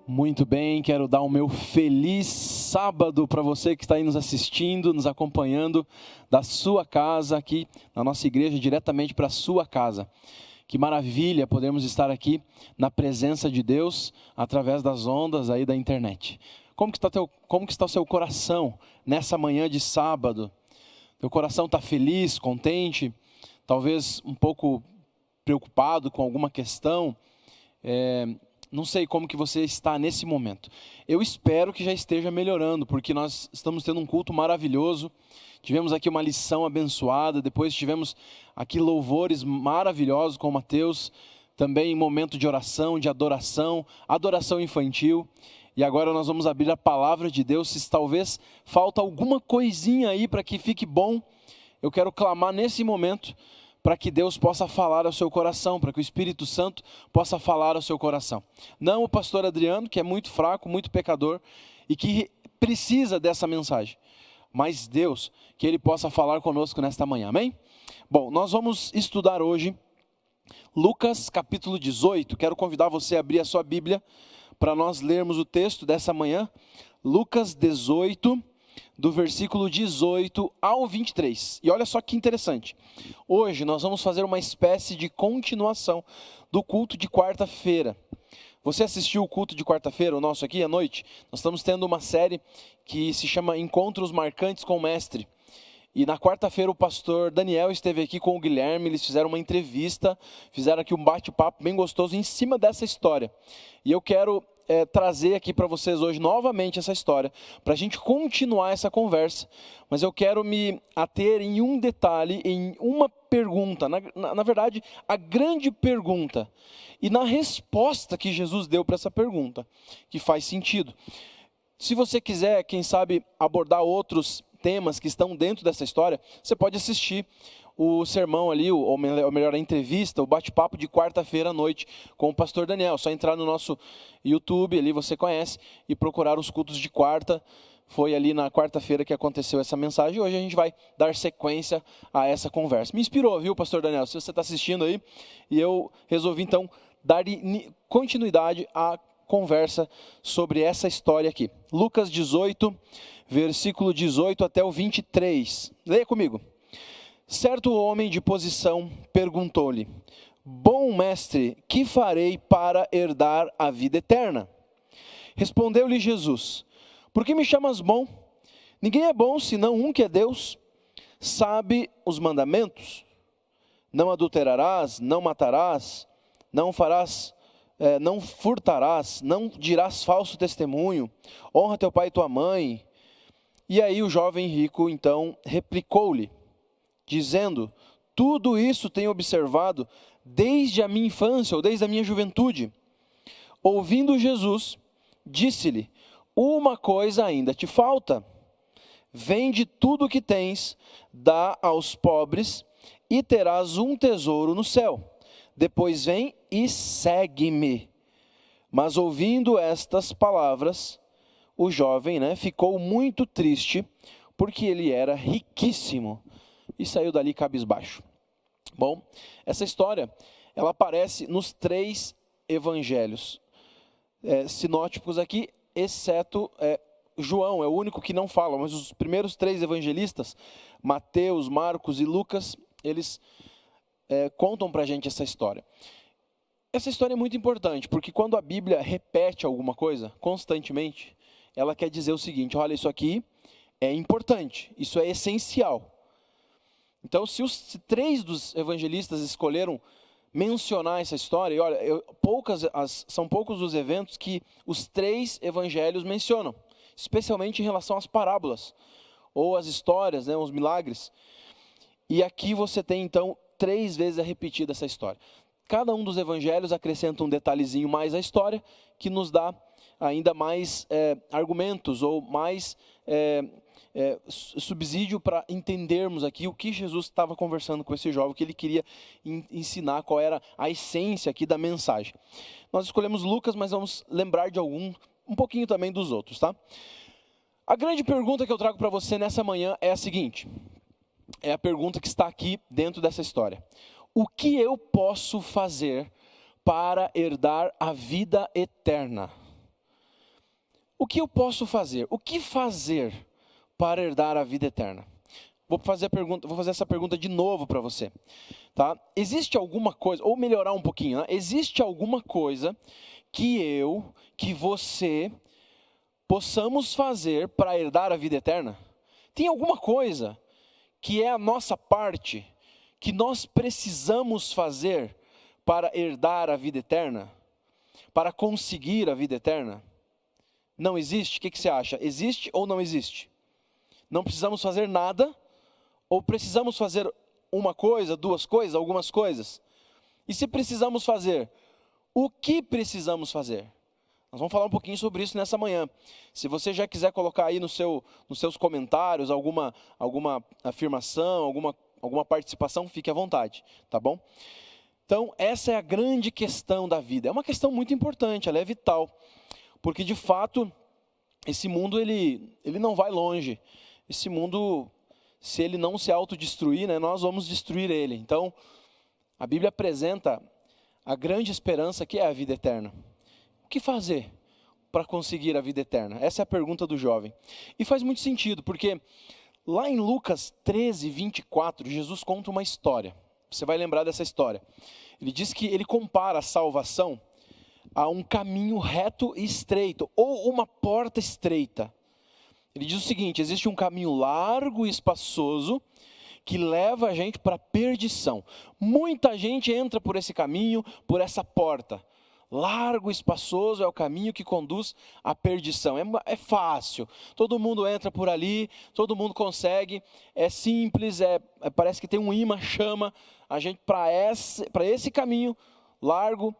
Muito bem, quero dar o meu feliz sábado para você que está aí nos assistindo, nos acompanhando da sua casa aqui na nossa igreja, diretamente para a sua casa. Que maravilha podermos estar aqui na presença de Deus através das ondas aí da internet. Como que está o seu coração nessa manhã de sábado? Teu coração está feliz, contente, talvez um pouco preocupado com alguma questão? Não sei como que você está nesse momento. Eu espero que já esteja melhorando, porque nós estamos tendo um culto maravilhoso. Tivemos aqui uma lição abençoada, depois tivemos aqui louvores maravilhosos com o Mateus, também momento de oração, de adoração, adoração infantil. E agora nós vamos abrir a palavra de Deus. Se talvez falta alguma coisinha aí para que fique bom, eu quero clamar nesse momento para que Deus possa falar ao seu coração, para que o Espírito Santo possa falar ao seu coração. Não o pastor Adriano, que é muito fraco, muito pecador e que precisa dessa mensagem, mas Deus, que Ele possa falar conosco nesta manhã, amém? Bom, nós vamos estudar hoje Lucas capítulo 18, quero convidar você a abrir a sua Bíblia para nós lermos o texto dessa manhã, Lucas 18, do versículo 18 ao 23. E olha só que interessante. Hoje nós vamos fazer uma espécie de continuação do culto de quarta-feira. Você assistiu o culto de quarta-feira, o nosso aqui à noite? Nós estamos tendo uma série que se chama Encontros Marcantes com o Mestre. E na quarta-feira o pastor Daniel esteve aqui com o Guilherme, eles fizeram uma entrevista, fizeram aqui um bate-papo bem gostoso em cima dessa história. E eu quero trazer aqui para vocês hoje novamente essa história, para a gente continuar essa conversa, mas eu quero me ater em um detalhe, em uma pergunta, na verdade, a grande pergunta, e na resposta que Jesus deu para essa pergunta, que faz sentido. Se você quiser, quem sabe, abordar outros temas que estão dentro dessa história, você pode assistir o sermão ali, ou melhor, a entrevista, o bate-papo de quarta-feira à noite com o pastor Daniel. Só entrar no nosso YouTube, ali você conhece, e procurar os cultos de quarta. Foi ali na quarta-feira que aconteceu essa mensagem, e hoje a gente vai dar sequência a essa conversa. Me inspirou, viu, pastor Daniel? Se você está assistindo aí, e eu resolvi então dar continuidade à conversa sobre essa história aqui. Lucas 18, versículo 18 até o 23. Leia comigo. Certo homem de posição perguntou-lhe: Bom mestre, que farei para herdar a vida eterna? Respondeu-lhe Jesus: Por que me chamas bom? Ninguém é bom senão um que é Deus. Sabe os mandamentos? Não adulterarás, não matarás, não furtarás, não dirás falso testemunho, honra teu pai e tua mãe. E aí o jovem rico então replicou-lhe, dizendo: tudo isso tenho observado desde a minha infância, ou desde a minha juventude. Ouvindo Jesus, disse-lhe: uma coisa ainda te falta. Vende tudo o que tens, dá aos pobres, e terás um tesouro no céu. Depois vem e segue-me. Mas ouvindo estas palavras, o jovem, ficou muito triste, porque ele era riquíssimo, e saiu dali cabisbaixo. Bom, essa história, ela aparece nos 3 evangelhos sinóticos aqui, exceto João, é o único que não fala, mas os primeiros 3 evangelistas, Mateus, Marcos e Lucas, eles contam para a gente essa história. Essa história é muito importante, porque quando a Bíblia repete alguma coisa constantemente, ela quer dizer o seguinte: olha, isso aqui é importante, isso é essencial. Então, se 3 dos evangelistas escolheram mencionar essa história, e olha, são poucos os eventos que os 3 evangelhos mencionam, especialmente em relação às parábolas, ou às histórias, os milagres. E aqui você tem, então, 3 vezes repetida essa história. Cada um dos evangelhos acrescenta um detalhezinho mais à história, que nos dá ainda mais argumentos, ou mais subsídio para entendermos aqui o que Jesus estava conversando com esse jovem, que ele queria ensinar, qual era a essência aqui da mensagem. Nós escolhemos Lucas, mas vamos lembrar de um pouquinho também dos outros, tá? A grande pergunta que eu trago para você nessa manhã é a seguinte, é a pergunta que está aqui dentro dessa história: o que eu posso fazer para herdar a vida eterna? O que eu posso fazer? O que fazer para herdar a vida eterna? Vou fazer essa pergunta de novo para você, tá? Existe alguma coisa, ou melhorar um pouquinho, né? Existe alguma coisa que você possamos fazer para herdar a vida eterna? Tem alguma coisa que é a nossa parte, que nós precisamos fazer para herdar a vida eterna? Para conseguir a vida eterna? Não existe? O que você acha? Existe ou não existe? Não precisamos fazer nada? Ou precisamos fazer uma coisa, duas coisas, algumas coisas? E se precisamos fazer, o que precisamos fazer? Nós vamos falar um pouquinho sobre isso nessa manhã. Se você já quiser colocar aí nos seus comentários alguma afirmação, alguma participação, fique à vontade, tá bom? Então, essa é a grande questão da vida. É uma questão muito importante, ela é vital. Porque, de fato, esse mundo ele não vai longe. Esse mundo, se ele não se autodestruir, né, nós vamos destruir ele. Então, a Bíblia apresenta a grande esperança que é a vida eterna. O que fazer para conseguir a vida eterna? Essa é a pergunta do jovem. E faz muito sentido, porque lá em Lucas 13, 24, Jesus conta uma história. Você vai lembrar dessa história. Ele diz que ele compara a salvação a um caminho reto e estreito, ou uma porta estreita. Ele diz o seguinte: existe um caminho largo e espaçoso que leva a gente para a perdição. Muita gente entra por esse caminho, por essa porta. Largo e espaçoso é o caminho que conduz à perdição. É fácil, todo mundo entra por ali, todo mundo consegue, é simples, parece que tem um imã, chama a gente para esse caminho largo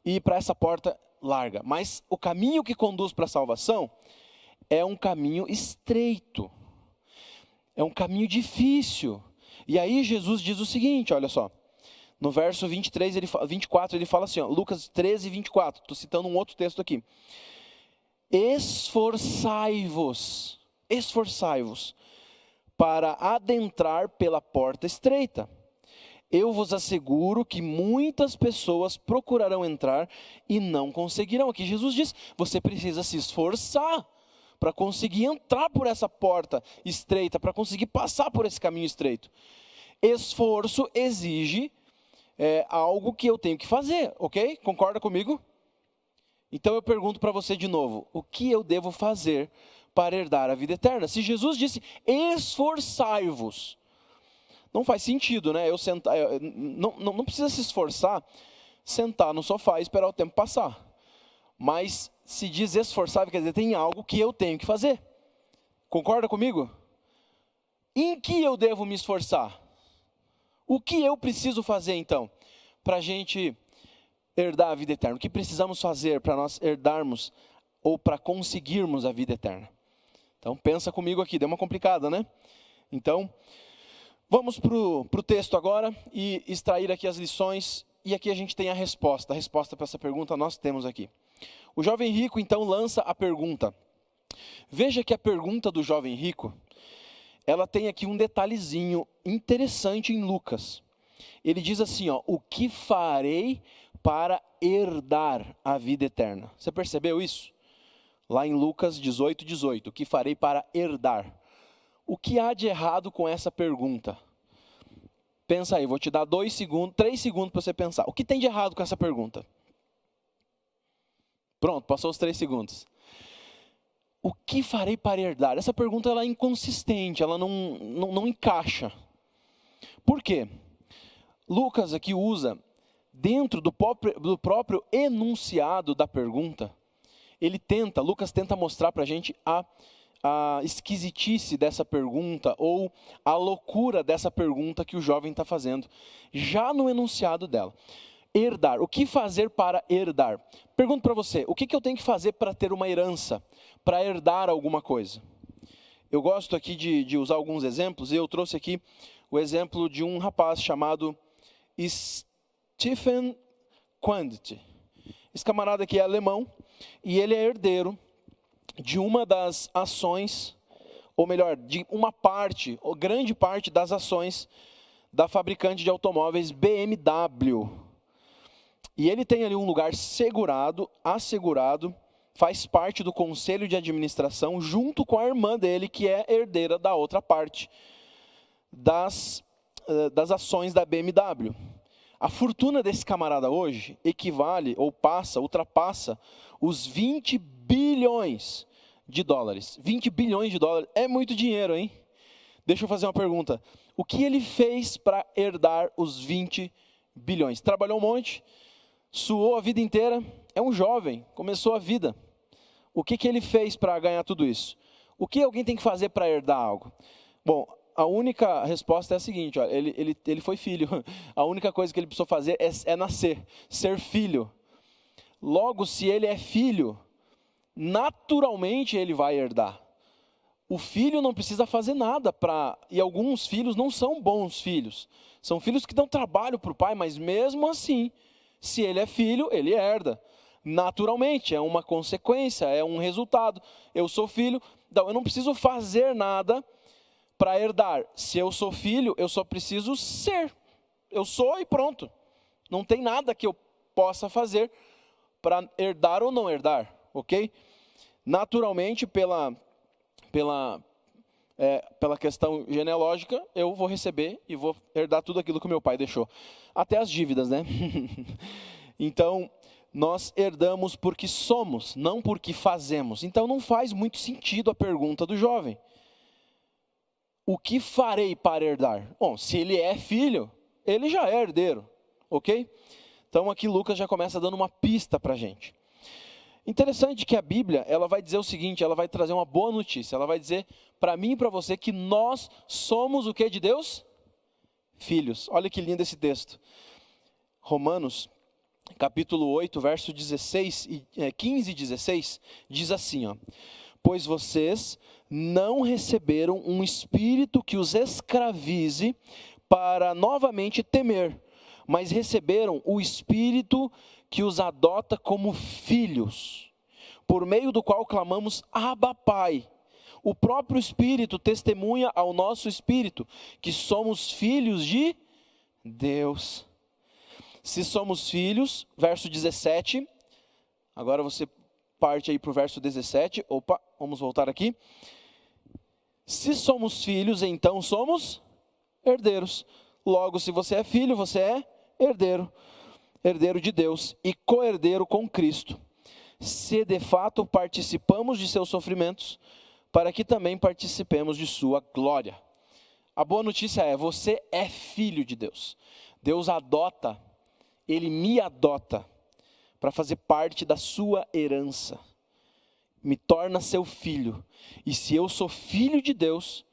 e para essa porta larga. Mas o caminho que conduz para a salvação é um caminho estreito, é um caminho difícil. E aí Jesus diz o seguinte, olha só. No verso 24 ele fala assim, ó, Lucas 13, 24, estou citando um outro texto aqui. Esforçai-vos para adentrar pela porta estreita. Eu vos asseguro que muitas pessoas procurarão entrar e não conseguirão. Aqui Jesus diz, você precisa se esforçar para conseguir entrar por essa porta estreita, para conseguir passar por esse caminho estreito. Esforço exige algo que eu tenho que fazer, ok? Concorda comigo? Então eu pergunto para você de novo, o que eu devo fazer para herdar a vida eterna? Se Jesus disse, esforçai-vos, não faz sentido, né? Não precisa se esforçar, sentar no sofá e esperar o tempo passar. Mas se diz esforçar, quer dizer, tem algo que eu tenho que fazer. Concorda comigo? Em que eu devo me esforçar? O que eu preciso fazer, então, para a gente herdar a vida eterna? O que precisamos fazer para nós herdarmos ou para conseguirmos a vida eterna? Então, pensa comigo aqui, deu uma complicada, né? Então, vamos para o texto agora e extrair aqui as lições. E aqui a gente tem a resposta. A resposta para essa pergunta nós temos aqui. O jovem rico, então, lança a pergunta. Veja que a pergunta do jovem rico, ela tem aqui um detalhezinho interessante em Lucas. Ele diz assim, ó, o que farei para herdar a vida eterna? Você percebeu isso? Lá em Lucas 18, 18, o que farei para herdar? O que há de errado com essa pergunta? Pensa aí, vou te dar 3 segundos para você pensar. O que tem de errado com essa pergunta? Pronto, passou os 3 segundos. O que farei para herdar? Essa pergunta ela é inconsistente, ela não encaixa. Por quê? Lucas aqui usa, dentro do próprio enunciado da pergunta, Lucas tenta mostrar para a gente a esquisitice dessa pergunta, ou a loucura dessa pergunta que o jovem está fazendo, já no enunciado dela. Herdar, o que fazer para herdar? Pergunto para você, o que eu tenho que fazer para ter uma herança, para herdar alguma coisa? Eu gosto aqui de usar alguns exemplos, e eu trouxe aqui o exemplo de um rapaz chamado Stephen Quandt. Esse camarada aqui é alemão, e ele é herdeiro de uma das ações, ou melhor, de uma parte, ou grande parte das ações da fabricante de automóveis BMW. E ele tem ali um lugar assegurado, faz parte do conselho de administração junto com a irmã dele, que é herdeira da outra parte das ações da BMW. A fortuna desse camarada hoje equivale ou ultrapassa os 20 bilhões de dólares. 20 bilhões de dólares é muito dinheiro, hein? Deixa eu fazer uma pergunta. O que ele fez para herdar os 20 bilhões? Trabalhou um monte, suou a vida inteira, é um jovem, começou a vida. O que ele fez para ganhar tudo isso? O que alguém tem que fazer para herdar algo? Bom, a única resposta é a seguinte, ó, ele foi filho. A única coisa que ele precisou fazer é nascer, ser filho. Logo, se ele é filho, naturalmente ele vai herdar. O filho não precisa fazer nada e alguns filhos não são bons filhos. São filhos que dão trabalho para o pai, mas mesmo assim, se ele é filho, ele herda. Naturalmente, é uma consequência, é um resultado. Eu sou filho, então eu não preciso fazer nada para herdar. Se eu sou filho, eu só preciso ser. Eu sou e pronto. Não tem nada que eu possa fazer para herdar ou não herdar, ok? Naturalmente, pela questão genealógica, eu vou receber e vou herdar tudo aquilo que meu pai deixou. Até as dívidas, né? Então, nós herdamos porque somos, não porque fazemos. Então, não faz muito sentido a pergunta do jovem. O que farei para herdar? Bom, se ele é filho, ele já é herdeiro, ok? Então, aqui Lucas já começa dando uma pista para a gente. Interessante que a Bíblia, ela vai dizer o seguinte, ela vai trazer uma boa notícia. Ela vai dizer para mim e para você que nós somos o que de Deus? Filhos. Olha que lindo esse texto. Romanos, capítulo 8, verso 15 e 16, diz assim, ó. Pois vocês não receberam um espírito que os escravize para novamente temer, mas receberam o espírito que os adota como filhos, por meio do qual clamamos, Abba, Pai. O próprio Espírito testemunha ao nosso espírito que somos filhos de Deus. Se somos filhos, verso 17, agora você parte aí para o verso 17, vamos voltar aqui. Se somos filhos, então somos herdeiros. Logo, se você é filho, você é herdeiro. Herdeiro de Deus e co-herdeiro com Cristo, se de fato participamos de seus sofrimentos, para que também participemos de sua glória. A boa notícia é, você é filho de Deus. Deus adota, Ele me adota, para fazer parte da sua herança. Me torna seu filho. E se eu sou filho de Deus,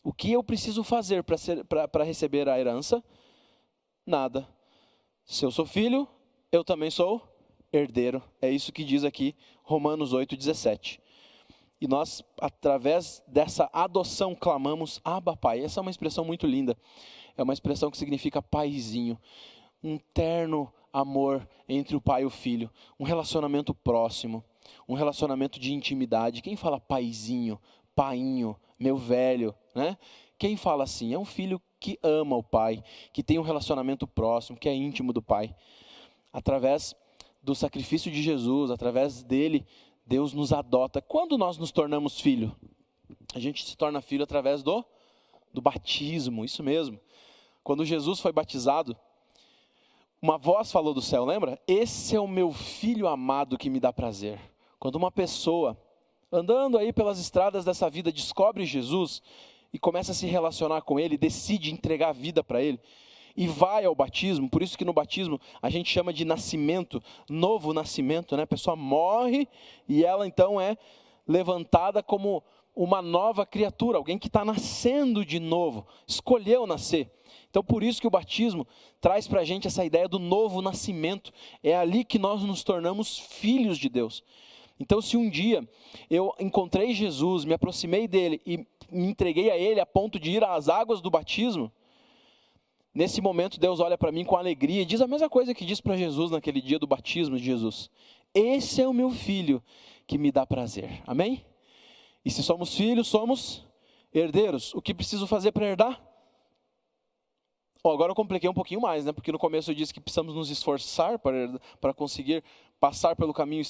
o que eu preciso fazer para receber a herança? Nada. Se eu sou filho, eu também sou herdeiro. É isso que diz aqui Romanos 8:17. E nós, através dessa adoção, clamamos, Abba, Pai. Essa é uma expressão muito linda. É uma expressão que significa paizinho. Um terno amor entre o pai e o filho. Um relacionamento próximo. Um relacionamento de intimidade. Quem fala paizinho, painho, meu velho, né? Quem fala assim? É um filho que ama o pai, que tem um relacionamento próximo, que é íntimo do pai. Através do sacrifício de Jesus, através dele, Deus nos adota. Quando nós nos tornamos filho? A gente se torna filho através do batismo, isso mesmo. Quando Jesus foi batizado, uma voz falou do céu, lembra? Esse é o meu filho amado que me dá prazer. Quando uma pessoa, andando aí pelas estradas dessa vida, descobre Jesus e começa a se relacionar com ele, decide entregar a vida para ele, e vai ao batismo, por isso que no batismo a gente chama de nascimento, novo nascimento, né? A pessoa morre e ela então é levantada como uma nova criatura, alguém que está nascendo de novo, escolheu nascer. Então por isso que o batismo traz para a gente essa ideia do novo nascimento, é ali que nós nos tornamos filhos de Deus. Então se um dia eu encontrei Jesus, me aproximei dele e me entreguei a ele a ponto de ir às águas do batismo, nesse momento Deus olha para mim com alegria e diz a mesma coisa que disse para Jesus naquele dia do batismo de Jesus. Esse é o meu filho que me dá prazer. Amém? E se somos filhos, somos herdeiros. O que preciso fazer para herdar? Bom, agora eu compliquei um pouquinho mais, né? Porque no começo eu disse que precisamos nos esforçar para conseguir passar pelo caminho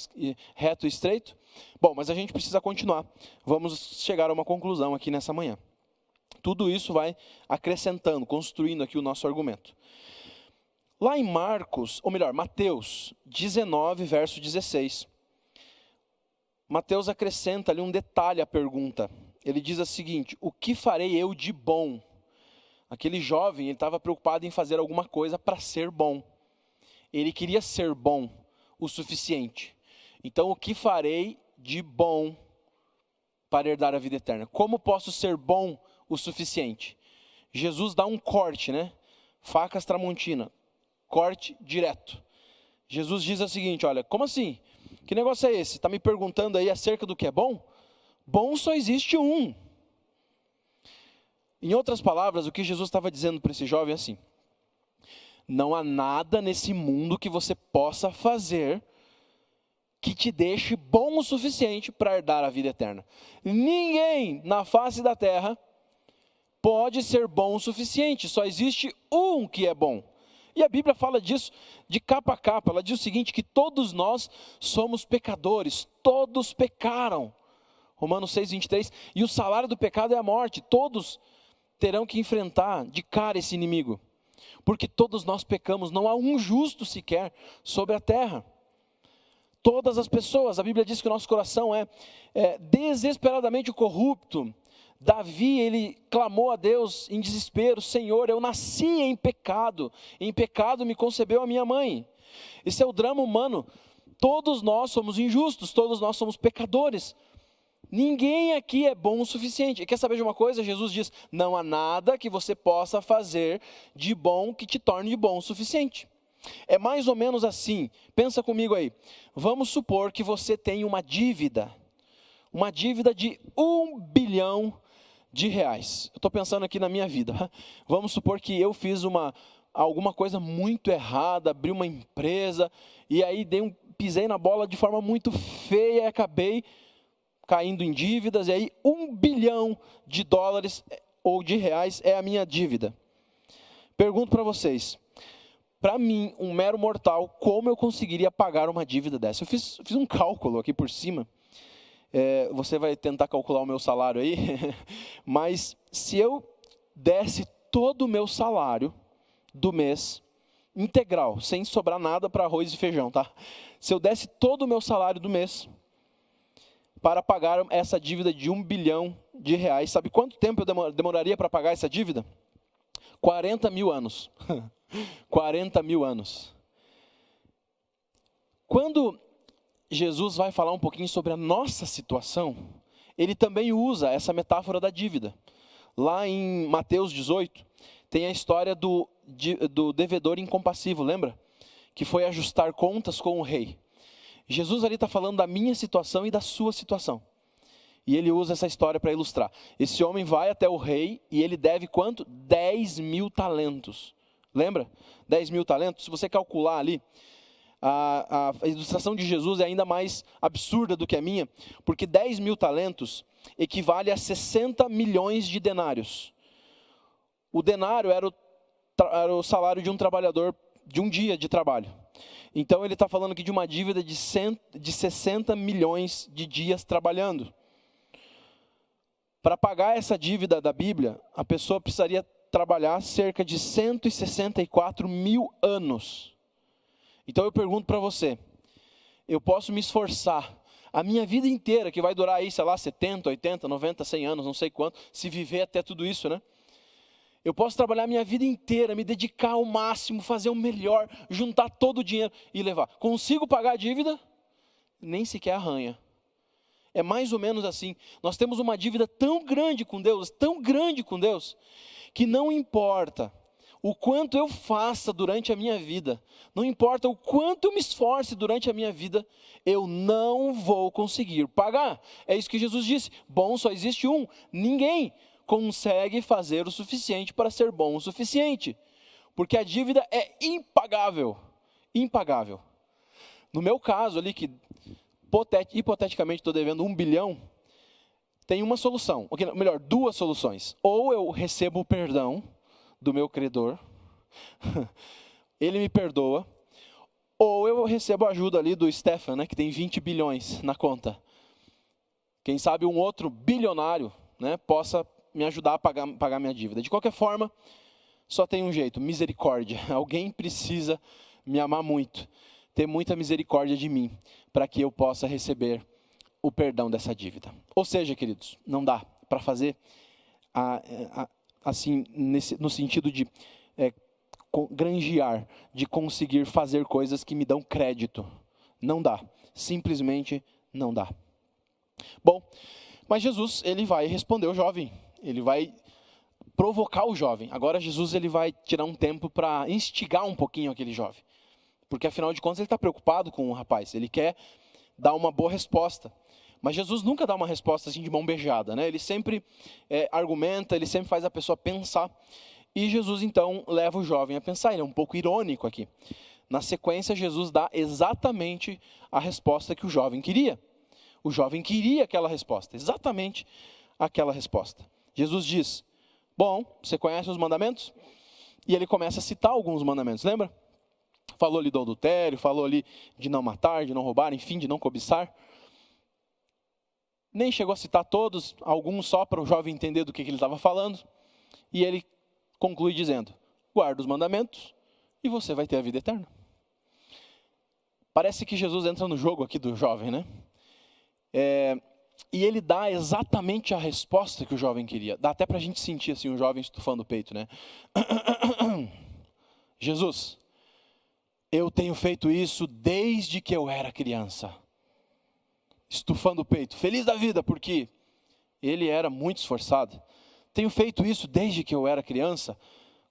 reto e estreito. Bom, mas a gente precisa continuar. Vamos chegar a uma conclusão aqui nessa manhã. Tudo isso vai acrescentando, construindo aqui o nosso argumento. Lá em Mateus 19, verso 16. Mateus acrescenta ali um detalhe à pergunta. Ele diz o seguinte: o que farei eu de bom? Aquele jovem, ele estava preocupado em fazer alguma coisa para ser bom. Ele queria ser bom o suficiente. Então, o que farei de bom para herdar a vida eterna? Como posso ser bom o suficiente? Jesus dá um corte, né? Facas Tramontina, corte direto. Jesus diz o seguinte: olha, como assim? Que negócio é esse? Está me perguntando aí acerca do que é bom? Bom só existe um. Em outras palavras, o que Jesus estava dizendo para esse jovem é assim: não há nada nesse mundo que você possa fazer que te deixe bom o suficiente para herdar a vida eterna. Ninguém na face da terra pode ser bom o suficiente, só existe um que é bom. E a Bíblia fala disso de capa a capa. Ela diz o seguinte, que todos nós somos pecadores, todos pecaram. Romanos 6:23, e o salário do pecado é a morte. Todos terão que enfrentar de cara esse inimigo, porque todos nós pecamos, não há um justo sequer sobre a terra. Todas as pessoas, a Bíblia diz que o nosso coração é desesperadamente corrupto. Davi, ele clamou a Deus em desespero: Senhor, eu nasci em pecado me concebeu a minha mãe. Esse é o drama humano. Todos nós somos injustos, todos nós somos pecadores. Ninguém aqui é bom o suficiente. E quer saber de uma coisa? Jesus diz: não há nada que você possa fazer de bom que te torne de bom o suficiente. É mais ou menos assim. Pensa comigo aí. Vamos supor que você tem uma dívida de R$1 bilhão. Eu estou pensando aqui na minha vida. Vamos supor que eu fiz alguma coisa muito errada, abri uma empresa, e aí pisei na bola de forma muito feia e acabei caindo em dívidas, e aí $1 bilhão ou de reais é a minha dívida. Pergunto para vocês, para mim, um mero mortal, como eu conseguiria pagar uma dívida dessa? Eu fiz um cálculo aqui por cima. Você vai tentar calcular o meu salário aí, mas se eu desse todo o meu salário do mês, integral, sem sobrar nada para arroz e feijão, tá? Se eu desse todo o meu salário do mês para pagar essa dívida de R$1 bilhão, sabe quanto tempo eu demoraria para pagar essa dívida? 40 mil anos. 40 mil anos. Quando Jesus vai falar um pouquinho sobre a nossa situação, ele também usa essa metáfora da dívida. Lá em Mateus 18, tem a história do devedor incompassivo, lembra? Que foi ajustar contas com o rei. Jesus ali está falando da minha situação e da sua situação. E ele usa essa história para ilustrar. Esse homem vai até o rei e ele deve quanto? 10 mil talentos. Lembra? 10 mil talentos. Se você calcular ali, a ilustração de Jesus é ainda mais absurda do que a minha, porque 10 mil talentos equivale a 60 milhões de denários. O denário era o salário de um trabalhador de um dia de trabalho. Então ele está falando aqui de uma dívida de 60 milhões de dias trabalhando. Para pagar essa dívida da Bíblia, a pessoa precisaria trabalhar cerca de 164 mil anos. Então eu pergunto para você, eu posso me esforçar a minha vida inteira, que vai durar aí, sei lá, 70, 80, 90, 100 anos, não sei quanto, se viver até tudo isso, né? Eu posso trabalhar a minha vida inteira, me dedicar ao máximo, fazer o melhor, juntar todo o dinheiro e levar. Consigo pagar a dívida? Nem sequer arranha. É mais ou menos assim. Nós temos uma dívida tão grande com Deus, que não importa o quanto eu faça durante a minha vida, não importa o quanto eu me esforce durante a minha vida, eu não vou conseguir pagar. É isso que Jesus disse. Bom só existe um. Ninguém consegue fazer o suficiente para ser bom o suficiente, porque a dívida é impagável. Impagável. No meu caso ali, que hipoteticamente estou devendo 1 bilhão, tem uma solução, melhor, duas soluções. Ou eu recebo o perdão do meu credor, ele me perdoa, ou eu recebo a ajuda ali do Stefan, né, que tem 20 bilhões na conta. Quem sabe um outro bilionário, né, possa me ajudar a pagar minha dívida. De qualquer forma, só tem um jeito, misericórdia. Alguém precisa me amar muito, ter muita misericórdia de mim, para que eu possa receber o perdão dessa dívida. Ou seja, queridos, não dá para fazer assim, no sentido de granjear, de conseguir fazer coisas que me dão crédito. Não dá, simplesmente não dá. Bom, mas Jesus, ele vai responder o jovem, ele vai provocar o jovem. Agora Jesus, ele vai tirar um tempo para instigar um pouquinho aquele jovem. Porque afinal de contas ele está preocupado com o rapaz, ele quer dar uma boa resposta. Mas Jesus nunca dá uma resposta assim de mão beijada, né? Ele sempre argumenta, ele sempre faz a pessoa pensar. E Jesus então leva o jovem a pensar, ele é um pouco irônico aqui. Na sequência, Jesus dá exatamente a resposta que o jovem queria. O jovem queria aquela resposta, exatamente aquela resposta. Jesus diz, bom, você conhece os mandamentos? E ele começa a citar alguns mandamentos, lembra? Falou ali do adultério, falou ali de não matar, de não roubar, enfim, de não cobiçar. Nem chegou a citar todos, alguns só para o jovem entender do que ele estava falando. E ele conclui dizendo, guarda os mandamentos e você vai ter a vida eterna. Parece que Jesus entra no jogo aqui do jovem, né? E ele dá exatamente a resposta que o jovem queria. Dá até para a gente sentir assim, o jovem estufando o peito, né? Jesus, eu tenho feito isso desde que eu era criança. Estufando o peito, feliz da vida, porque ele era muito esforçado. Tenho feito isso desde que eu era criança,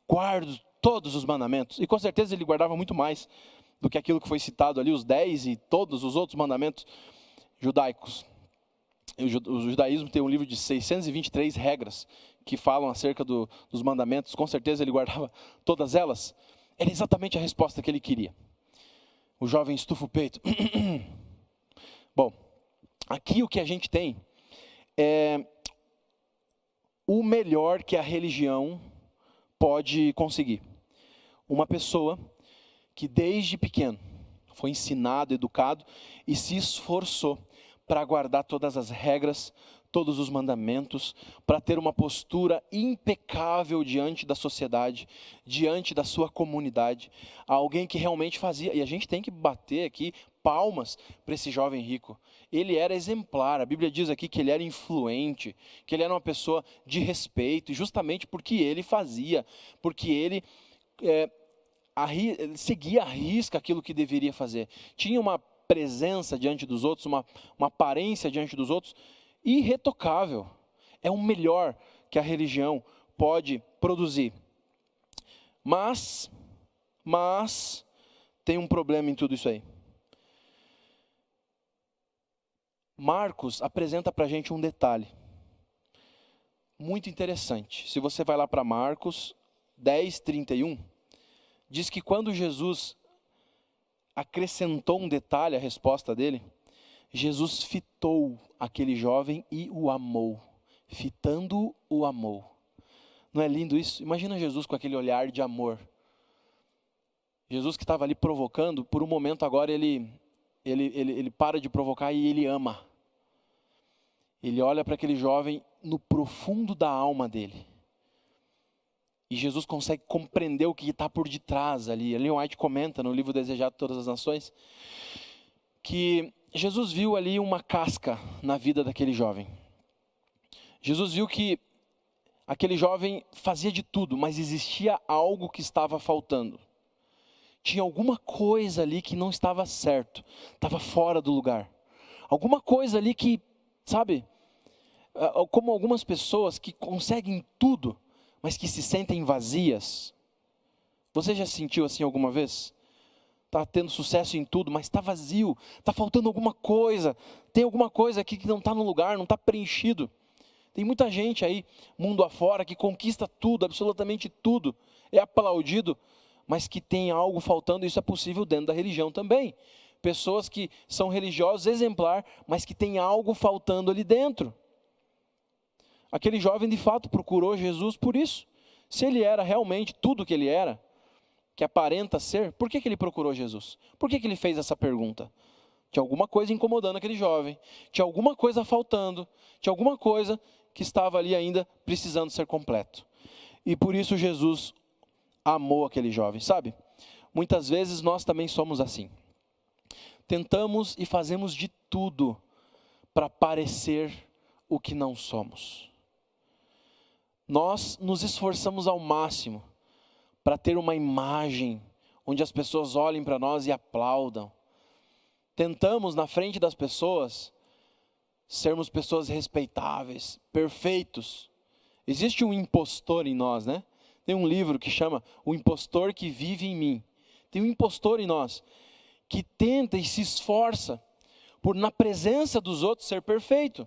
guardo todos os mandamentos. E com certeza ele guardava muito mais do que aquilo que foi citado ali, os 10 e todos os outros mandamentos judaicos. O judaísmo tem um livro de 623 regras que falam acerca dos mandamentos. Com certeza ele guardava todas elas. Era exatamente a resposta que ele queria. O jovem estufa o peito. Bom, aqui o que a gente tem é o melhor que a religião pode conseguir. Uma pessoa que desde pequeno foi ensinado, educado e se esforçou para guardar todas as regras, todos os mandamentos, para ter uma postura impecável diante da sociedade, diante da sua comunidade. Alguém que realmente fazia, e a gente tem que bater aqui palmas para esse jovem rico. Ele era exemplar, a Bíblia diz aqui que ele era influente, que ele era uma pessoa de respeito, e justamente porque ele fazia, porque ele seguia à risca aquilo que deveria fazer. Tinha uma presença diante dos outros, uma aparência diante dos outros, irretocável. É o melhor que a religião pode produzir. Mas tem um problema em tudo isso aí. Marcos apresenta para a gente um detalhe muito interessante. Se você vai lá para Marcos 10:31, diz que quando Jesus acrescentou um detalhe à resposta dele, Jesus fitou aquele jovem e o amou. Fitando-o, o amou. Não é lindo isso? Imagina Jesus com aquele olhar de amor. Jesus que estava ali provocando, por um momento agora ele para de provocar e ele ama. Ele olha para aquele jovem no profundo da alma dele. E Jesus consegue compreender o que está por detrás ali. Ellen White comenta no livro Desejado de Todas as Nações, que Jesus viu ali uma casca na vida daquele jovem. Jesus viu que aquele jovem fazia de tudo, mas existia algo que estava faltando. Tinha alguma coisa ali que não estava certo, estava fora do lugar. Alguma coisa ali que, sabe, como algumas pessoas que conseguem tudo, mas que se sentem vazias. Você já se sentiu assim alguma vez? Está tendo sucesso em tudo, mas está vazio, está faltando alguma coisa. Tem alguma coisa aqui que não está no lugar, não está preenchido. Tem muita gente aí, mundo afora, que conquista tudo, absolutamente tudo. É aplaudido, mas que tem algo faltando. Isso é possível dentro da religião também. Pessoas que são religiosos exemplar, mas que tem algo faltando ali dentro. Aquele jovem de fato procurou Jesus por isso. Se ele era realmente tudo o que ele era, que aparenta ser, por que ele procurou Jesus? Por que ele fez essa pergunta? Tinha alguma coisa incomodando aquele jovem, tinha alguma coisa faltando, tinha alguma coisa que estava ali ainda precisando ser completo. E por isso Jesus amou aquele jovem, sabe? Muitas vezes nós também somos assim. Tentamos e fazemos de tudo para parecer o que não somos. Nós nos esforçamos ao máximo para ter uma imagem onde as pessoas olhem para nós e aplaudam. Tentamos, na frente das pessoas, sermos pessoas respeitáveis, perfeitos. Existe um impostor em nós, né? Tem um livro que chama O Impostor que Vive em Mim. Tem um impostor em nós que tenta e se esforça por, na presença dos outros, ser perfeito.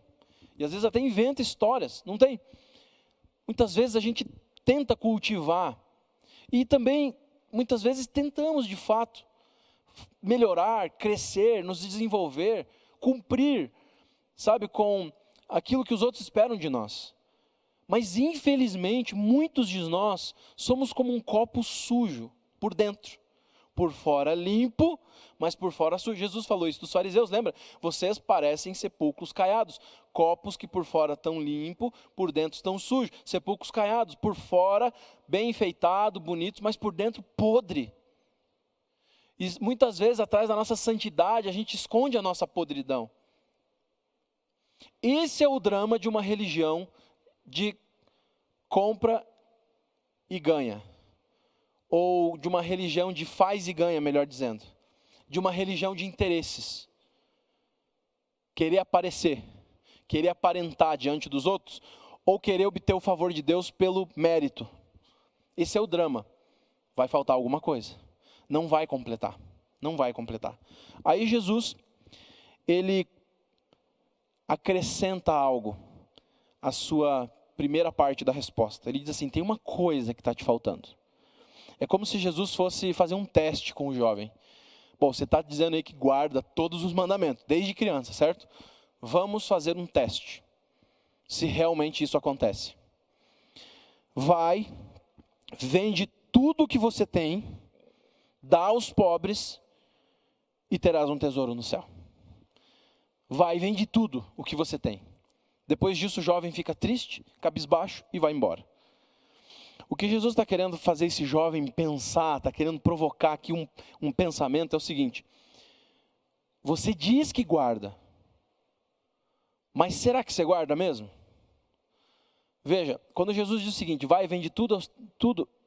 E às vezes até inventa histórias, não tem? Muitas vezes a gente tenta cultivar. E também, muitas vezes, tentamos, de fato, melhorar, crescer, nos desenvolver, cumprir, sabe, com aquilo que os outros esperam de nós. Mas, infelizmente, muitos de nós somos como um copo sujo por dentro. Por fora limpo, mas por fora sujo. Jesus falou isso dos fariseus, lembra? Vocês parecem sepulcros caiados. Copos que por fora estão limpos, por dentro estão sujos. Sepulcros caiados, por fora bem enfeitado, bonitos, mas por dentro podre. E muitas vezes atrás da nossa santidade a gente esconde a nossa podridão. Esse é o drama de uma religião de compra e ganha. Ou de uma religião de faz e ganha, melhor dizendo. De uma religião de interesses. Querer aparecer, querer aparentar diante dos outros, ou querer obter o favor de Deus pelo mérito. Esse é o drama. Vai faltar alguma coisa. Não vai completar. Não vai completar. Aí Jesus, ele acrescenta algo à sua primeira parte da resposta. Ele diz assim, tem uma coisa que está te faltando. É como se Jesus fosse fazer um teste com o jovem. Bom, você está dizendo aí que guarda todos os mandamentos, desde criança, certo? Vamos fazer um teste. Se realmente isso acontece. Vai, vende tudo o que você tem, dá aos pobres e terás um tesouro no céu. Vai, vende tudo o que você tem. Depois disso o jovem fica triste, cabisbaixo e vai embora. O que Jesus está querendo fazer esse jovem pensar, está querendo provocar aqui um pensamento é o seguinte. Você diz que guarda, mas será que você guarda mesmo? Veja, quando Jesus diz o seguinte, vai, vende tudo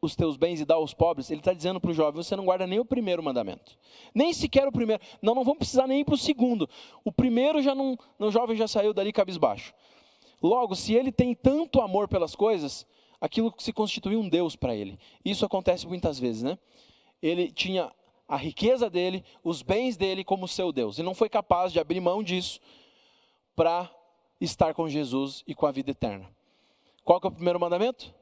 os teus bens e dá aos pobres, ele está dizendo para o jovem, você não guarda nem o primeiro mandamento. Nem sequer o primeiro. Não vamos precisar nem ir para o segundo. O primeiro o jovem já saiu dali cabisbaixo. Logo, se ele tem tanto amor pelas coisas, aquilo que se constituiu um Deus para ele. Isso acontece muitas vezes, né? Ele tinha a riqueza dele, os bens dele como seu Deus. E não foi capaz de abrir mão disso para estar com Jesus e com a vida eterna. Qual que é o primeiro mandamento?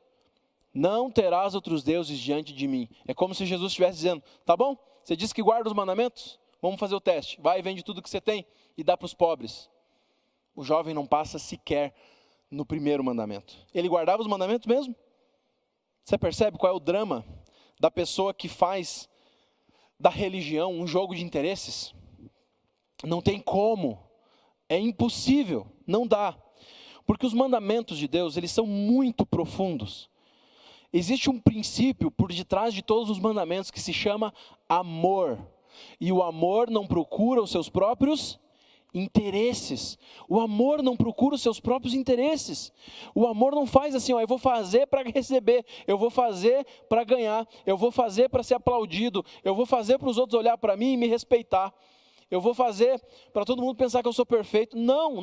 Não terás outros deuses diante de mim. É como se Jesus estivesse dizendo, tá bom? Você disse que guarda os mandamentos? Vamos fazer o teste. Vai e vende tudo que você tem e dá para os pobres. O jovem não passa sequer no primeiro mandamento. Ele guardava os mandamentos mesmo? Você percebe qual é o drama da pessoa que faz da religião um jogo de interesses? Não tem como. É impossível. Não dá. Porque os mandamentos de Deus, eles são muito profundos. Existe um princípio por detrás de todos os mandamentos que se chama amor. E o amor não procura os seus próprios interesses. O amor não procura os seus próprios interesses. O amor não faz assim, eu vou fazer para receber, eu vou fazer para ganhar, eu vou fazer para ser aplaudido, eu vou fazer para os outros olhar para mim e me respeitar. Eu vou fazer para todo mundo pensar que eu sou perfeito. Não.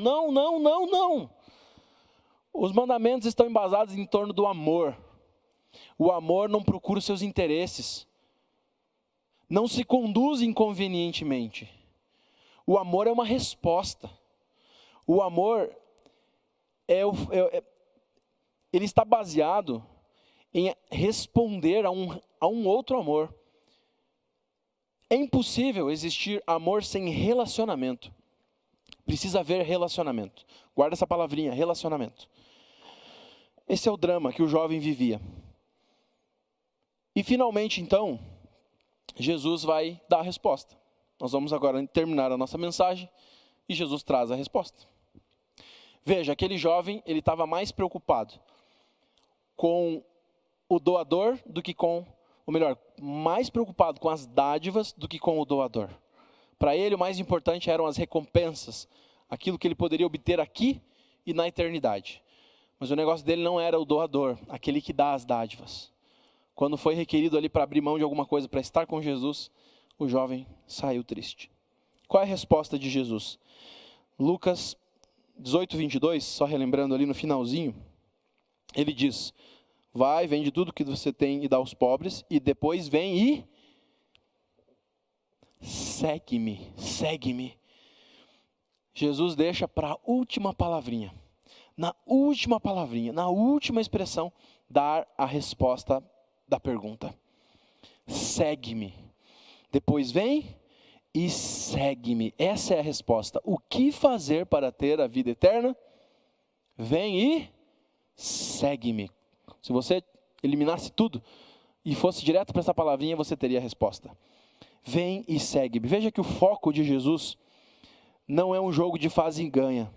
Os mandamentos estão embasados em torno do amor. O amor não procura os seus interesses. Não se conduz inconvenientemente. O amor é uma resposta. O amor ele está baseado em responder a um outro amor. É impossível existir amor sem relacionamento. Precisa haver relacionamento. Guarda essa palavrinha, relacionamento. Esse é o drama que o jovem vivia. E finalmente, então, Jesus vai dar a resposta. Nós vamos agora terminar a nossa mensagem e Jesus traz a resposta. Veja, aquele jovem, ele estava mais preocupado com o doador do que com, ou melhor, mais preocupado com as dádivas do que com o doador. Para ele, o mais importante eram as recompensas, aquilo que ele poderia obter aqui e na eternidade. Mas o negócio dele não era o doador, aquele que dá as dádivas. Quando foi requerido ali para abrir mão de alguma coisa, para estar com Jesus, o jovem saiu triste. Qual é a resposta de Jesus? Lucas 18, 22, só relembrando ali no finalzinho, ele diz: vai, vende tudo que você tem e dá aos pobres, e depois vem e segue-me, segue-me. Jesus deixa para a última palavrinha, na última expressão, dar a resposta da pergunta. Segue-me. Depois vem e segue-me. Essa é a resposta. O que fazer para ter a vida eterna? Vem e segue-me. Se você eliminasse tudo e fosse direto para essa palavrinha, você teria a resposta. Vem e segue-me. Veja que o foco de Jesus não é um jogo de faz e ganha.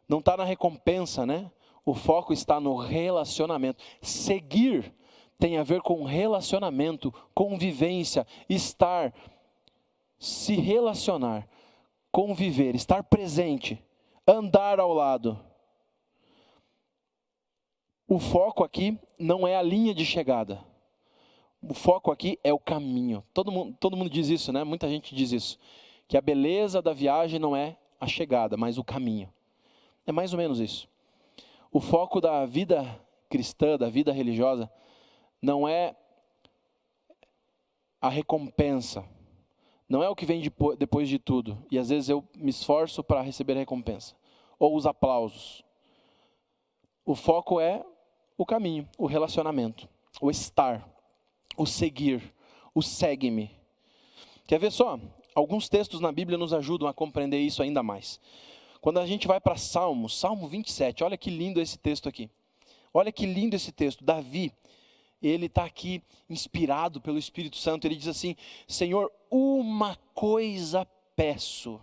Não está na recompensa, né? O foco está no relacionamento. Seguir tem a ver com relacionamento, convivência, estar, se relacionar, conviver, estar presente, andar ao lado. O foco aqui não é a linha de chegada. O foco aqui é o caminho. Todo mundo diz isso, né? Muita gente diz isso. Que a beleza da viagem não é a chegada, mas o caminho. É mais ou menos isso. O foco da vida cristã, da vida religiosa, não é a recompensa. Não é o que vem depois de tudo. E às vezes eu me esforço para receber a recompensa. Ou os aplausos. O foco é o caminho, o relacionamento, o estar, o seguir, o segue-me. Quer ver só? Alguns textos na Bíblia nos ajudam a compreender isso ainda mais. Quando a gente vai para Salmo 27, olha que lindo esse texto aqui. Olha que lindo esse texto. Davi, ele está aqui inspirado pelo Espírito Santo. Ele diz assim: Senhor, uma coisa peço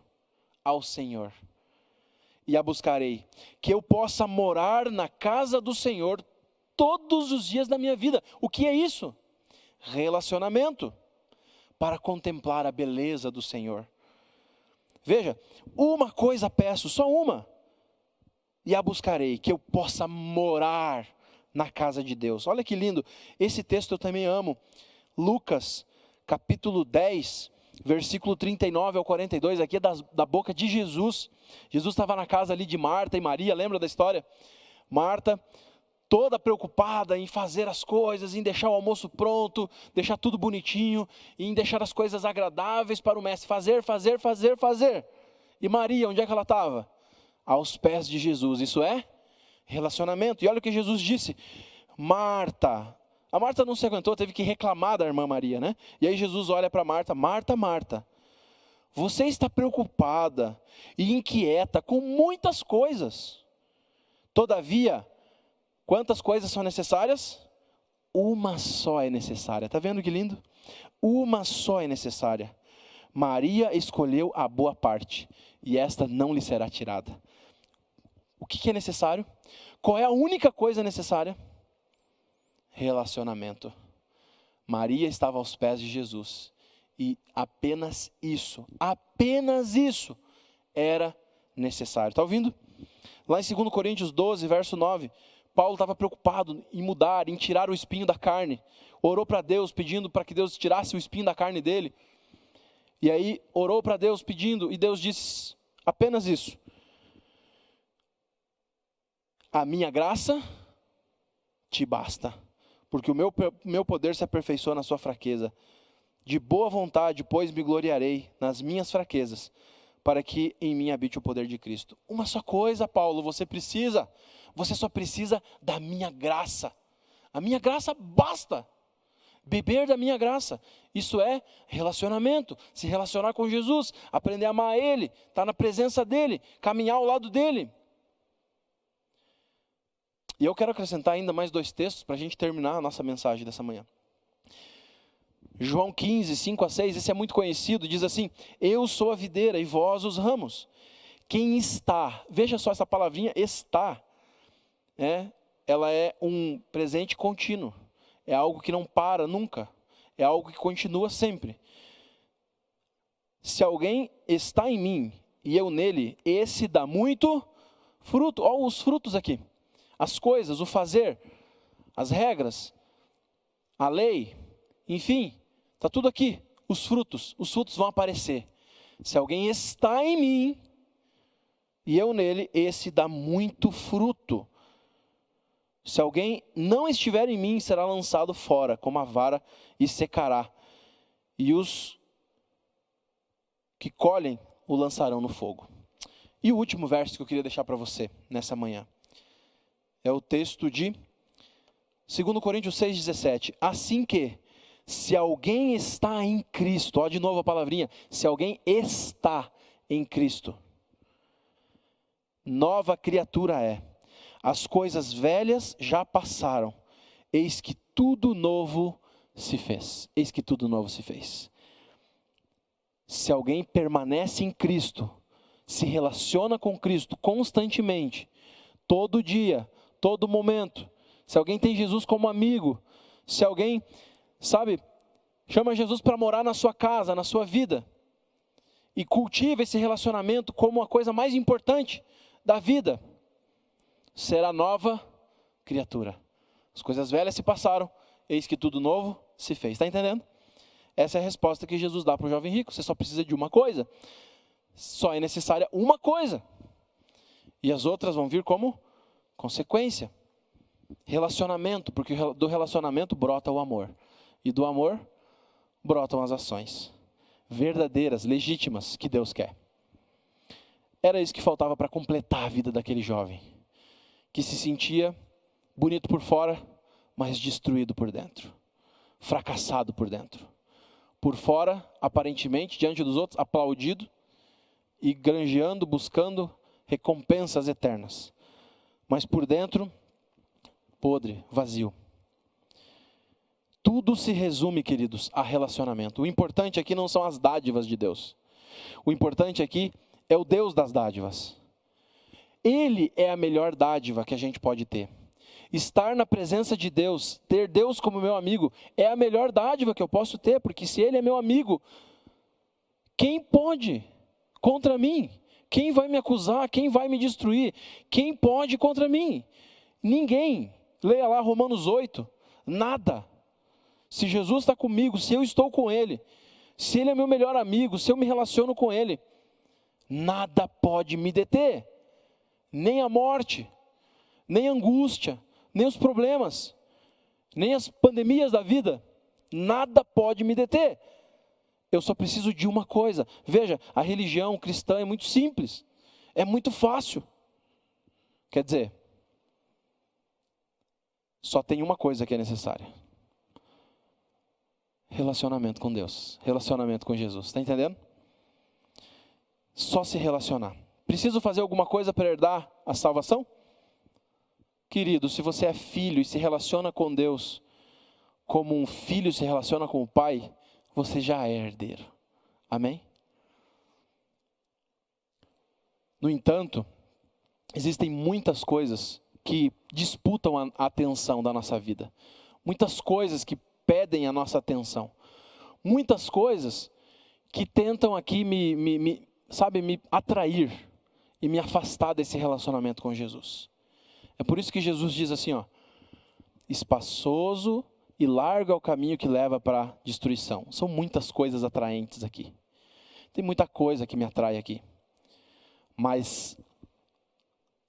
ao Senhor, e a buscarei, que eu possa morar na casa do Senhor todos os dias da minha vida. O que é isso? Relacionamento, para contemplar a beleza do Senhor. Veja, uma coisa peço, só uma, e a buscarei, que eu possa morar na casa de Deus. Olha que lindo, esse texto eu também amo. Lucas, capítulo 10, versículo 39 ao 42, aqui é da boca de Jesus. Jesus estava na casa ali de Marta e Maria, lembra da história? Marta, toda preocupada em fazer as coisas, em deixar o almoço pronto, deixar tudo bonitinho, em deixar as coisas agradáveis para o mestre, fazer. E Maria, onde é que ela estava? Aos pés de Jesus. Isso é relacionamento. E olha o que Jesus disse: Marta. A Marta não se aguentou, teve que reclamar da irmã Maria, né? E aí Jesus olha para Marta: Marta, Marta, você está preocupada e inquieta com muitas coisas. Todavia, quantas coisas são necessárias? Uma só é necessária. Está vendo que lindo? Uma só é necessária. Maria escolheu a boa parte, e esta não lhe será tirada. O que é necessário? Qual é a única coisa necessária? Relacionamento. Maria estava aos pés de Jesus, e apenas isso era necessário. Está ouvindo? Lá em 2 Coríntios 12, verso 9, Paulo estava preocupado em mudar, em tirar o espinho da carne. Orou para Deus, pedindo para que Deus tirasse o espinho da carne dele. E aí orou para Deus pedindo, e Deus disse apenas isso: a minha graça te basta, porque o meu poder se aperfeiçoa na sua fraqueza. De boa vontade, pois, me gloriarei nas minhas fraquezas, para que em mim habite o poder de Cristo. Uma só coisa, Paulo, você só precisa da minha graça. A minha graça basta. Beber da minha graça. Isso é relacionamento. Se relacionar com Jesus, aprender a amar Ele, estar na presença dEle, caminhar ao lado dEle. E eu quero acrescentar ainda mais 2 textos para a gente terminar a nossa mensagem dessa manhã. João 15, 5-6, esse é muito conhecido, diz assim: eu sou a videira e vós os ramos. Quem está, veja só essa palavrinha está, ela é um presente contínuo, é algo que não para nunca, é algo que continua sempre. Se alguém está em mim e eu nele, esse dá muito fruto. Olha os frutos aqui, as coisas, o fazer, as regras, a lei, enfim, está tudo aqui. Os frutos vão aparecer. Se alguém está em mim e eu nele, esse dá muito fruto. Se alguém não estiver em mim, será lançado fora como a vara e secará. E os que colhem o lançarão no fogo. E o último verso que eu queria deixar para você nessa manhã é o texto de 2 Coríntios 6,17. Assim que, se alguém está em Cristo, olha de novo a palavrinha, se alguém está em Cristo, nova criatura é. As coisas velhas já passaram, eis que tudo novo se fez. Eis que tudo novo se fez. Se alguém permanece em Cristo, se relaciona com Cristo constantemente, todo dia, todo momento, se alguém tem Jesus como amigo, se alguém, chama Jesus para morar na sua casa, na sua vida, e cultiva esse relacionamento como a coisa mais importante da vida, será nova criatura. As coisas velhas se passaram, eis que tudo novo se fez. Está entendendo? Essa é a resposta que Jesus dá para o jovem rico. Você só precisa de uma coisa. Só é necessária uma coisa. E as outras vão vir como consequência. Relacionamento, porque do relacionamento brota o amor. E do amor brotam as ações verdadeiras, legítimas, que Deus quer. Era isso que faltava para completar a vida daquele jovem, que se sentia bonito por fora, mas destruído por dentro, fracassado por dentro. Por fora, aparentemente, diante dos outros, aplaudido e granjeando, buscando recompensas eternas. Mas por dentro, podre, vazio. Tudo se resume, queridos, a relacionamento. O importante aqui não são as dádivas de Deus. O importante aqui é o Deus das dádivas. Ele é a melhor dádiva que a gente pode ter. Estar na presença de Deus, ter Deus como meu amigo, é a melhor dádiva que eu posso ter, porque se Ele é meu amigo, quem pode contra mim? Quem vai me acusar? Quem vai me destruir? Quem pode contra mim? Ninguém. Leia lá Romanos 8. Nada. Se Jesus está comigo, se eu estou com Ele, se Ele é meu melhor amigo, se eu me relaciono com Ele, nada pode me deter. Nem a morte, nem a angústia, nem os problemas, nem as pandemias da vida, nada pode me deter. Eu só preciso de uma coisa. Veja, a religião cristã é muito simples, é muito fácil. Quer dizer, só tem uma coisa que é necessária: relacionamento com Deus, relacionamento com Jesus. Está entendendo? Só se relacionar. Preciso fazer alguma coisa para herdar a salvação? Querido, se você é filho e se relaciona com Deus como um filho se relaciona com o pai, você já é herdeiro. Amém? No entanto, existem muitas coisas que disputam a atenção da nossa vida. Muitas coisas que pedem a nossa atenção. Muitas coisas que tentam aqui me atrair e me afastar desse relacionamento com Jesus. É por isso que Jesus diz assim, espaçoso e largo é o caminho que leva para a destruição. São muitas coisas atraentes aqui. Tem muita coisa que me atrai aqui. Mas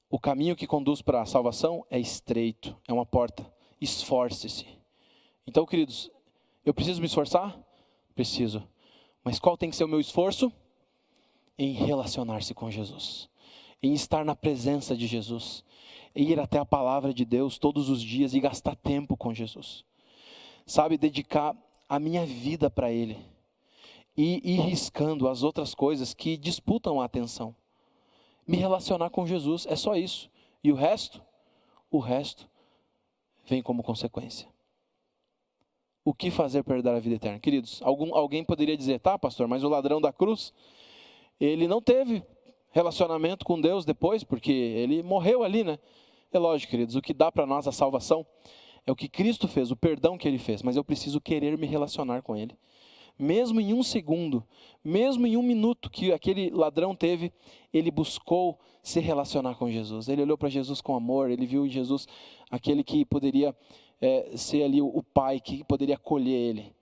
o caminho que conduz para a salvação é estreito, é uma porta. Esforce-se. Então, queridos, eu preciso me esforçar? Preciso. Mas qual tem que ser o meu esforço? Em relacionar-se com Jesus. Em estar na presença de Jesus. Ir até a palavra de Deus todos os dias e gastar tempo com Jesus. Dedicar a minha vida para Ele. E ir riscando as outras coisas que disputam a atenção. Me relacionar com Jesus, é só isso. E o resto vem como consequência. o que fazer para herdar a vida eterna? Queridos, alguém poderia dizer, tá, pastor, mas o ladrão da cruz, ele não teve relacionamento com Deus depois, porque ele morreu ali, né? É lógico, queridos, o que dá para nós a salvação é o que Cristo fez, o perdão que ele fez, mas eu preciso querer me relacionar com ele. Mesmo em um segundo, mesmo em um minuto que aquele ladrão teve, ele buscou se relacionar com Jesus. Ele olhou para Jesus com amor, ele viu em Jesus aquele que poderia ser ali o pai, que poderia acolher ele.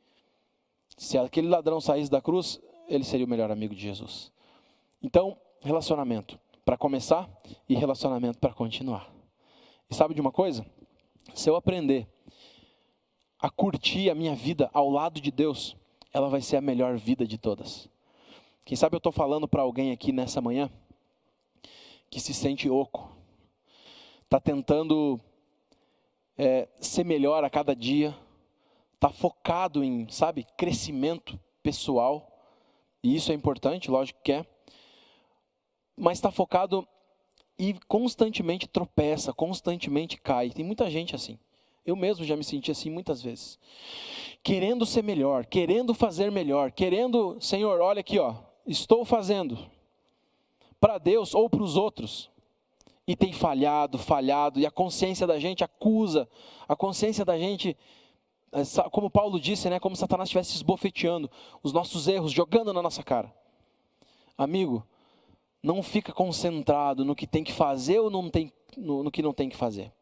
Se aquele ladrão saísse da cruz, ele seria o melhor amigo de Jesus. Então, relacionamento para começar e relacionamento para continuar. E sabe de uma coisa? Se eu aprender a curtir a minha vida ao lado de Deus, ela vai ser a melhor vida de todas. Quem sabe eu estou falando para alguém aqui nessa manhã que se sente oco, está tentando ser melhor a cada dia, está focado em, crescimento pessoal, e isso é importante, lógico que é, mas está focado e constantemente tropeça, constantemente cai. Tem muita gente assim. Eu mesmo já me senti assim muitas vezes. Querendo ser melhor, querendo fazer melhor, querendo, Senhor, olha aqui, estou fazendo para Deus ou para os outros. E tem falhado, e a consciência da gente acusa, a consciência da gente, como Paulo disse, né, como Satanás estivesse esbofeteando os nossos erros, jogando na nossa cara. Amigo, não fica concentrado no que tem que fazer ou no que não tem que fazer.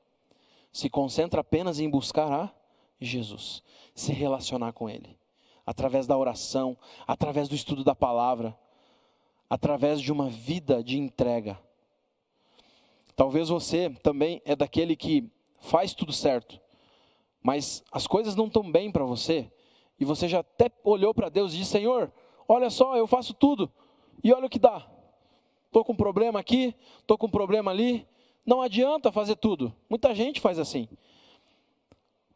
Se concentra apenas em buscar a Jesus, se relacionar com Ele, através da oração, através do estudo da palavra, através de uma vida de entrega. Talvez você também é daquele que faz tudo certo, mas as coisas não estão bem para você, e você já até olhou para Deus e disse, Senhor, olha só, eu faço tudo, e olha o que dá. Estou com um problema aqui, estou com um problema ali. Não adianta fazer tudo. Muita gente faz assim.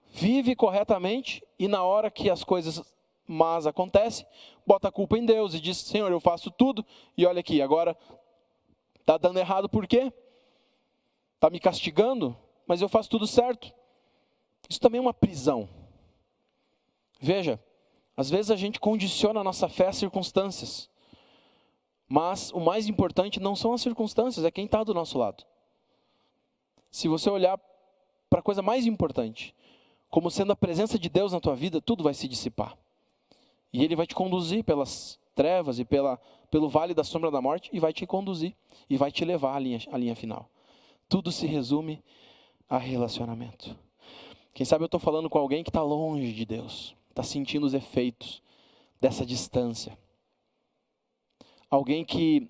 Vive corretamente e na hora que as coisas más acontecem, bota a culpa em Deus e diz, Senhor, eu faço tudo e olha aqui, agora está dando errado por quê? Está me castigando, mas eu faço tudo certo. Isso também é uma prisão. Veja, às vezes a gente condiciona a nossa fé às circunstâncias. Mas o mais importante não são as circunstâncias, é quem está do nosso lado. Se você olhar para a coisa mais importante, como sendo a presença de Deus na tua vida, tudo vai se dissipar. E Ele vai te conduzir pelas trevas e pelo vale da sombra da morte, e vai te conduzir, e vai te levar à linha final. Tudo se resume a relacionamento. Quem sabe eu estou falando com alguém que está longe de Deus, está sentindo os efeitos dessa distância. Alguém que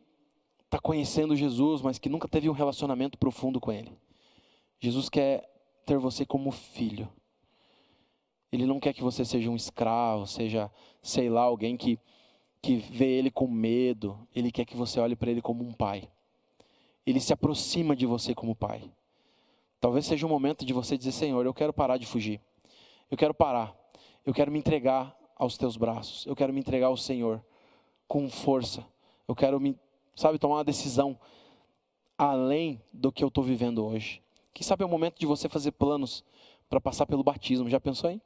está conhecendo Jesus, mas que nunca teve um relacionamento profundo com Ele. Jesus quer ter você como filho. Ele não quer que você seja um escravo, seja, sei lá, alguém que vê Ele com medo. Ele quer que você olhe para Ele como um pai. Ele se aproxima de você como pai. Talvez seja o momento de você dizer, Senhor, eu quero parar de fugir. Eu quero parar. Eu quero me entregar aos teus braços. Eu quero me entregar ao Senhor com força. Eu quero tomar uma decisão além do que eu estou vivendo hoje. Quem sabe é o momento de você fazer planos para passar pelo batismo. Já pensou, hein?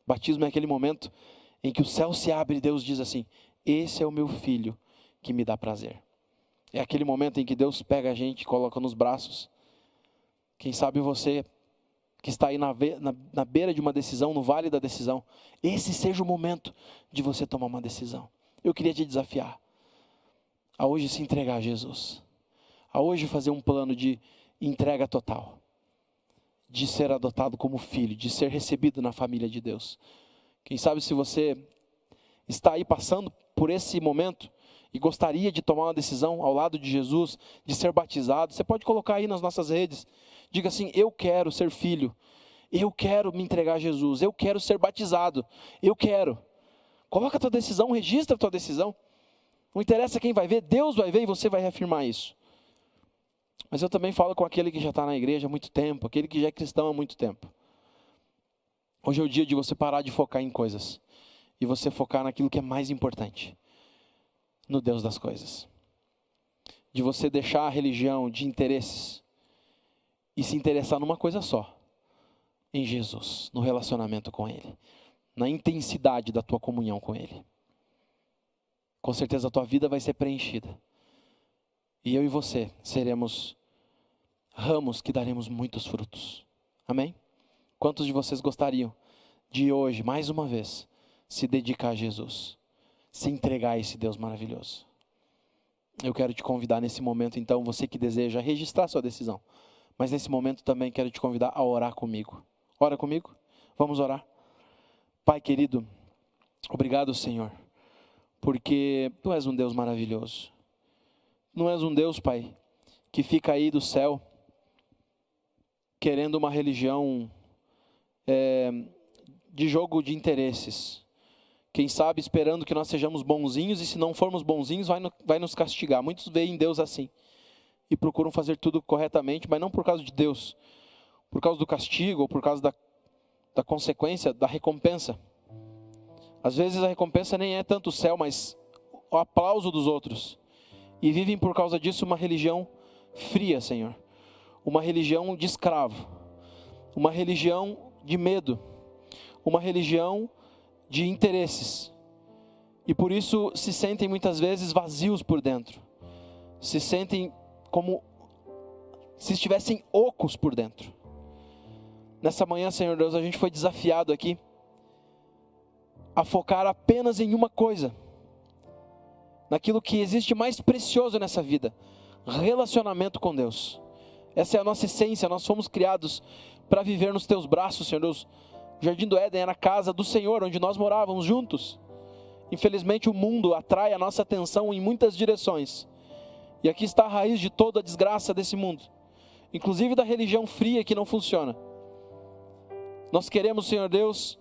Batismo é aquele momento em que o céu se abre e Deus diz assim, esse é o meu filho que me dá prazer. É aquele momento em que Deus pega a gente e coloca nos braços. Quem sabe você que está aí na beira de uma decisão, no vale da decisão, esse seja o momento de você tomar uma decisão. Eu queria te desafiar a hoje se entregar a Jesus, a hoje fazer um plano de entrega total, de ser adotado como filho, de ser recebido na família de Deus. Quem sabe se você está aí passando por esse momento e gostaria de tomar uma decisão ao lado de Jesus, de ser batizado, você pode colocar aí nas nossas redes, diga assim, eu quero ser filho, eu quero me entregar a Jesus, eu quero ser batizado, eu quero. Coloca a tua decisão, registra a tua decisão. Não interessa quem vai ver, Deus vai ver e você vai reafirmar isso. Mas eu também falo com aquele que já está na igreja há muito tempo, aquele que já é cristão há muito tempo. Hoje é o dia de você parar de focar em coisas e você focar naquilo que é mais importante, no Deus das coisas. De você deixar a religião de interesses e se interessar numa coisa só, em Jesus, no relacionamento com Ele. na intensidade da tua comunhão com Ele. Com certeza a tua vida vai ser preenchida. E eu e você seremos ramos que daremos muitos frutos. Amém? Quantos de vocês gostariam de hoje, mais uma vez, se dedicar a Jesus? Se entregar a esse Deus maravilhoso? Eu quero te convidar nesse momento, então, você que deseja registrar sua decisão. Mas nesse momento também quero te convidar a orar comigo. Ora comigo? Vamos orar. Pai querido, obrigado, Senhor, porque Tu és um Deus maravilhoso. Não és um Deus, Pai, que fica aí do céu querendo uma religião de jogo de interesses. Quem sabe esperando que nós sejamos bonzinhos, e se não formos bonzinhos vai nos castigar. Muitos veem Deus assim e procuram fazer tudo corretamente, mas não por causa de Deus, por causa do castigo ou por causa da consequência, da recompensa. Às vezes a recompensa nem é tanto o céu, mas o aplauso dos outros. E vivem por causa disso uma religião fria, Senhor. Uma religião de escravo. Uma religião de medo. Uma religião de interesses. E por isso se sentem muitas vezes vazios por dentro. Se sentem como se estivessem ocos por dentro. Nessa manhã, Senhor Deus, a gente foi desafiado aqui a focar apenas em uma coisa, naquilo que existe mais precioso nessa vida: relacionamento com Deus. Essa é a nossa essência. Nós fomos criados para viver nos Teus braços, Senhor Deus. O Jardim do Éden era a casa do Senhor, onde nós morávamos juntos. Infelizmente o mundo atrai a nossa atenção em muitas direções, e aqui está a raiz de toda a desgraça desse mundo, inclusive da religião fria que não funciona. Nós queremos, Senhor Deus,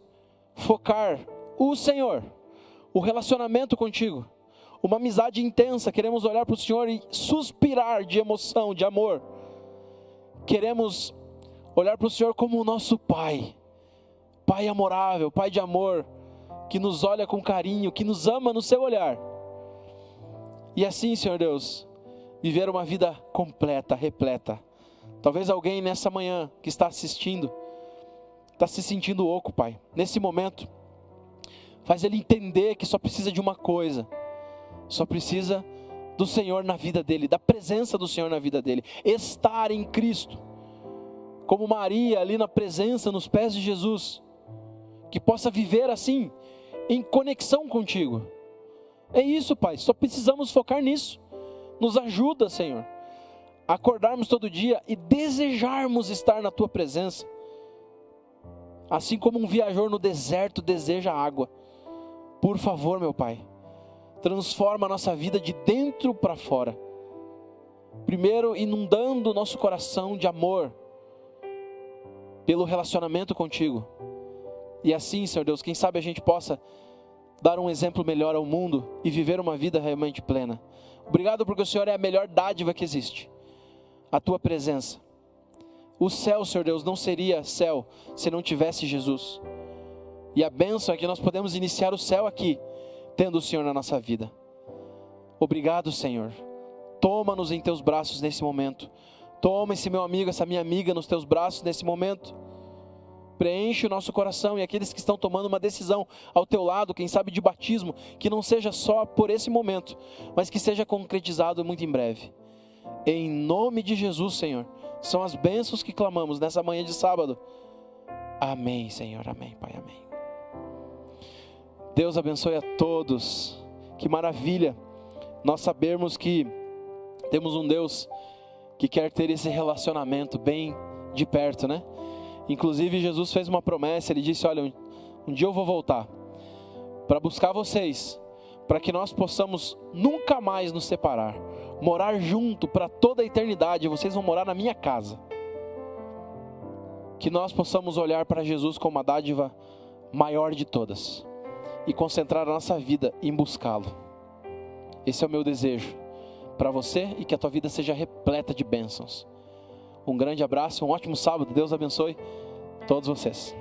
focar o Senhor, o relacionamento contigo, uma amizade intensa. Queremos olhar para o Senhor e suspirar de emoção, de amor. Queremos olhar para o Senhor como o nosso Pai, Pai amorável, Pai de amor, que nos olha com carinho, que nos ama no seu olhar. E assim, Senhor Deus, viver uma vida completa, repleta. Talvez alguém nessa manhã que está assistindo está se sentindo oco, Pai. Nesse momento, faz ele entender que só precisa de uma coisa. Só precisa do Senhor na vida dele, da presença do Senhor na vida dele. Estar em Cristo. Como Maria ali na presença, nos pés de Jesus. Que possa viver assim, em conexão contigo. É isso, Pai. Só precisamos focar nisso. Nos ajuda, Senhor, a acordarmos todo dia e desejarmos estar na Tua presença. Assim como um viajor no deserto deseja água. Por favor, meu Pai, transforma a nossa vida de dentro para fora. Primeiro, inundando o nosso coração de amor pelo relacionamento contigo. E assim, Senhor Deus, quem sabe a gente possa dar um exemplo melhor ao mundo e viver uma vida realmente plena. Obrigado porque o Senhor é a melhor dádiva que existe. A Tua presença. O céu, Senhor Deus, não seria céu se não tivesse Jesus. E a bênção é que nós podemos iniciar o céu aqui, tendo o Senhor na nossa vida. Obrigado, Senhor. Toma-nos em Teus braços nesse momento. Toma esse meu amigo, essa minha amiga nos Teus braços nesse momento. Preenche o nosso coração, e aqueles que estão tomando uma decisão ao Teu lado, quem sabe de batismo, que não seja só por esse momento, mas que seja concretizado muito em breve. Em nome de Jesus, Senhor. São as bênçãos que clamamos nessa manhã de sábado. Amém, Senhor. Amém, Pai. Amém. Deus abençoe a todos. Que maravilha nós sabermos que temos um Deus que quer ter esse relacionamento bem de perto, né? Inclusive Jesus fez uma promessa. Ele disse: olha, um dia eu vou voltar para buscar vocês, para que nós possamos nunca mais nos separar, morar junto para toda a eternidade. Vocês vão morar na minha casa. Que nós possamos olhar para Jesus como a dádiva maior de todas e concentrar a nossa vida em buscá-lo. Esse é o meu desejo para você, e que a tua vida seja repleta de bênçãos. Um grande abraço, um ótimo sábado. Deus abençoe todos vocês.